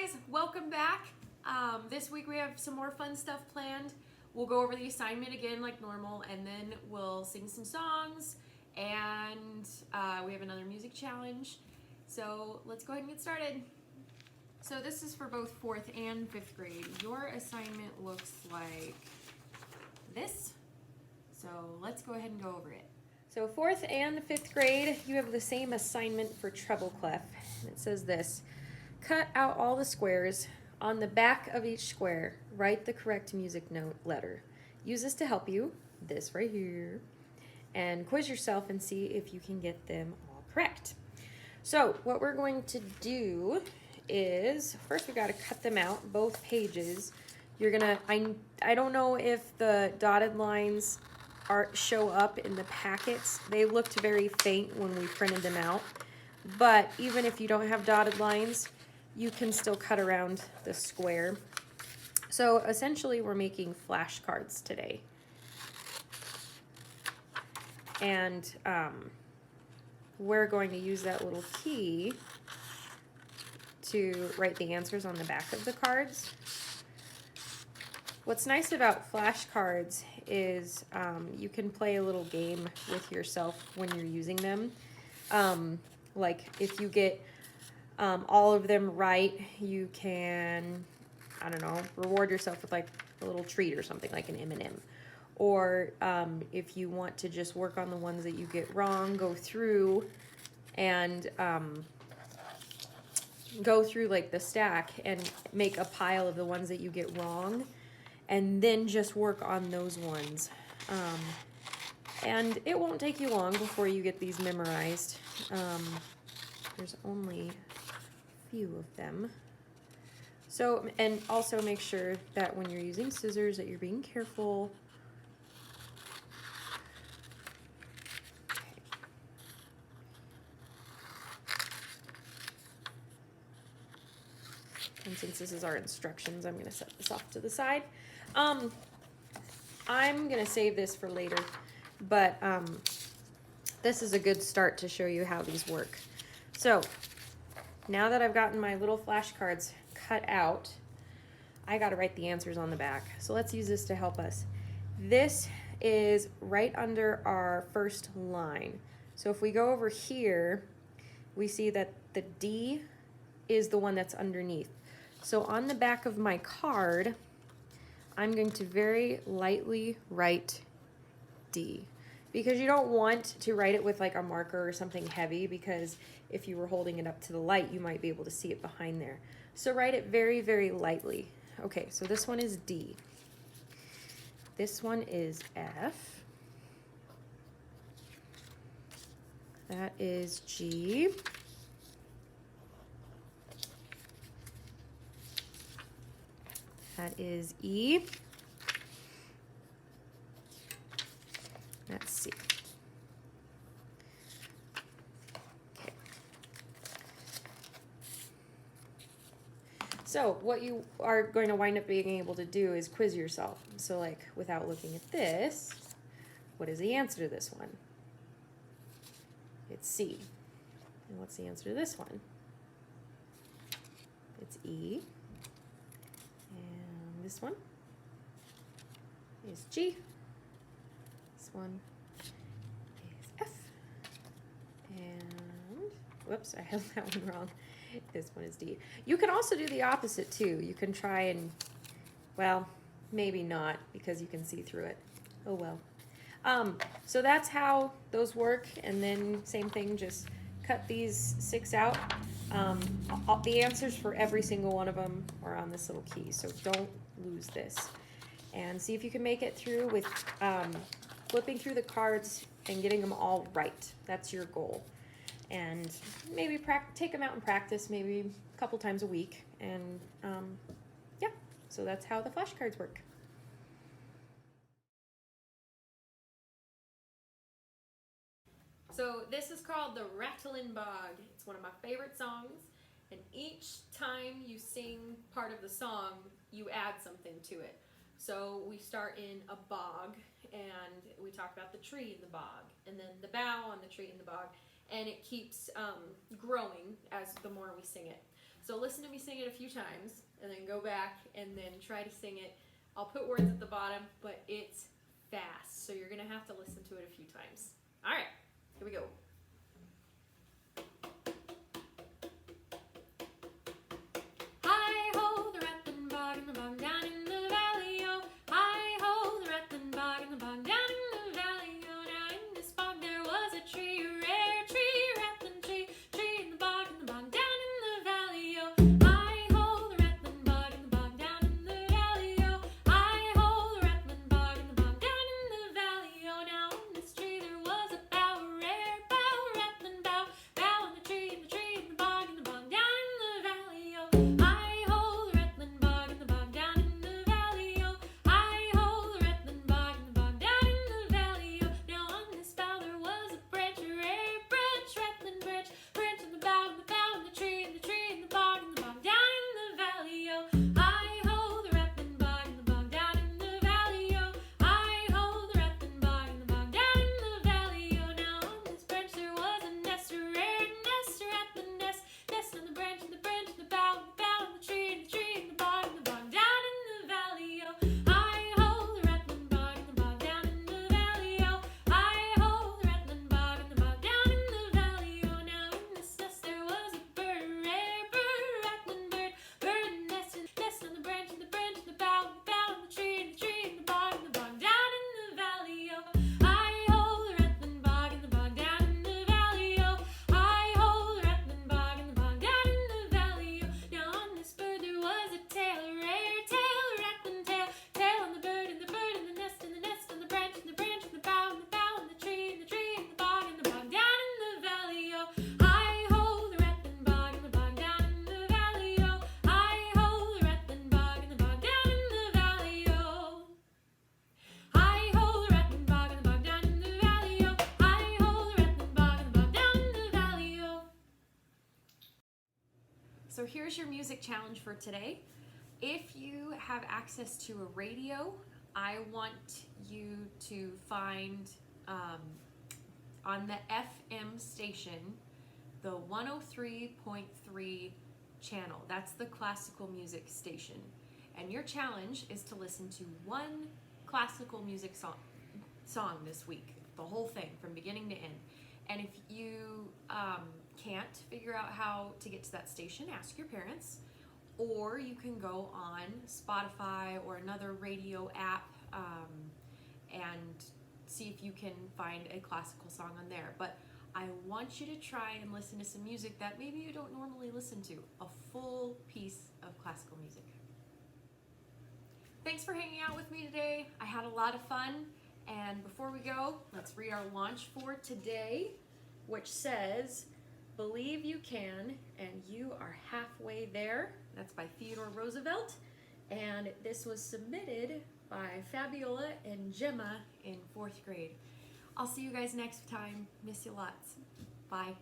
guys, welcome back. This week we have some more fun stuff planned. We'll go over the assignment again like normal, and then we'll sing some songs, and we have another music challenge. So let's go ahead and get started. So this is for both 4th and 5th grade. Your assignment looks like this. So let's go ahead and go over it. So 4th and 5th grade, you have the same assignment for treble clef. And it says this: cut out all the squares. On the back of each square, write the correct music note letter. Use this to help you, this right here, and quiz yourself and see if you can get them all correct. So what we're going to do is, first we got to cut them out, both pages. You're gonna, I don't know if the dotted lines show up in the packets. They looked very faint when we printed them out, but even if you don't have dotted lines, you can still cut around the square. So essentially we're making flashcards today. And we're going to use that little key to write the answers on the back of the cards. What's nice about flashcards is you can play a little game with yourself when you're using them. Like if you get all of them right, you can, I don't know, reward yourself with like a little treat or something, like an M&M. Or if you want to just work on the ones that you get wrong, go through and go through like the stack and make a pile of the ones that you get wrong, and then just work on those ones. And it won't take you long before you get these memorized. There's only few of them. So, and also make sure that when you're using scissors that you're being careful. Okay. And since this is our instructions, I'm going to set this off to the side. I'm going to save this for later, but this is a good start to show you how these work. So now that I've gotten my little flashcards cut out, I got to write the answers on the back. So let's use this to help us. This is right under our first line. So if we go over here, we see that the D is the one that's underneath. So on the back of my card, I'm going to very lightly write D, because you don't want to write it with like a marker or something heavy, because if you were holding it up to the light, you might be able to see it behind there. So write it very, very lightly. Okay, so this one is D. This one is F. That is G. That is E. That's C. Okay. So what you are going to wind up being able to do is quiz yourself. So like, without looking at this, what is the answer to this one? It's C. And what's the answer to this one? It's E. And this one is G. This one is F. And, whoops, I have that one wrong. This one is D. You can also do the opposite too. You can try and, well, maybe not, because you can see through it. Oh well. So that's how those work, and then same thing, just cut these 6 out. The answers for every single one of them are on this little key, so don't lose this. And see if you can make it through with flipping through the cards and getting them all right. That's your goal. And maybe take them out and practice maybe a couple times a week. And yeah, so that's how the flashcards work. So this is called the Rattlin Bog. It's one of my favorite songs. And each time you sing part of the song, you add something to it. So we start in a bog, and we talk about the tree in the bog, and then the bough on the tree in the bog, and it keeps growing as the more we sing it. So listen to me sing it a few times, and then go back and then try to sing it. I'll put words at the bottom, but it's fast, so you're gonna have to listen to it a few times. All right, here we go. Hi-ho, the Rattlin Bog and the bog down in the valley, oh. Hi-ho, the Rattlin Bog and the bog down in the valley, oh. Now in this bog there was a tree, a rare tree, a rattlin tree, tree in the bog and the bog down in the valley, oh. Hi-ho, the Rattlin Bog and the bog down in the valley, oh. Hi-ho, the Rattlin Bog and the bog down in the valley, oh. Now in this tree there was a bough, a rare bough, a rattlin bough, bough in the tree, in the bog and the bog down in the valley, oh. Hi-ho, the Rattlin Bog and the bog down in the valley, oh. Hi-ho, the Rattlin Bog and the bog down in the valley, oh. Now on this bough there was a branch, a rare branch, rattlin branch, branch on the bough in the tree, in the bog and the bog down in the valley, oh. Hi-ho, the Rattlin Bog and the bog down in the valley, oh. Hi-ho, the Rattlin Bog and the bog down in the valley, oh. Now on this branch there was a nest, a rare nest, a rattlin nest, nest on the branch, in the bough in the tree, in the bog down in the valley, oh. Hi-ho, the Rattlin Bog and the bog down in the valley, oh. Hi-ho, the Rattlin Bog and the bog down in the valley, oh. Now in this nest there was a bird, a rare bird, a rattlin bird, bird in the nest on the branch, in the bough in the tree, in the bog down in the valley, oh. Hi-ho, the Rattlin Bog and the bog down in the valley, oh. Hi-ho, the Rattlin Bog and the bog down in the valley, oh. Now on this bird there was a tail, a rare tail, a rattlin tail, tail on the bird in the nest on the branch, in the bough in the tree, in the bog down in the valley, oh. Hi-ho, the Rattlin Bog and the bog down in the valley, oh. Hi-ho, the Rattlin Bog and the bog down in the valley, oh. Hi-ho, the Rattlin Bog and the bog down in the valley, oh. Hi-ho, the Rattlin Bog and the bog down in the valley, oh. So here's your music challenge for today. If you have access to a radio, I want you to find on the FM station the 103.3 channel. That's the classical music station. And your challenge is to listen to one classical music song this week, the whole thing from beginning to end. And if you can't figure out how to get to that station, ask your parents, or you can go on Spotify or another radio app and see if you can find a classical song on there. But I want you to try and listen to some music that maybe you don't normally listen to, a full piece of classical music. Thanks for hanging out with me today. I had a lot of fun. And before we go, let's read our launch for today, which says, "Believe you can, and you are halfway there." That's by Theodore Roosevelt. And this was submitted by Fabiola and Gemma in 4th grade. I'll see you guys next time. Miss you lots. Bye.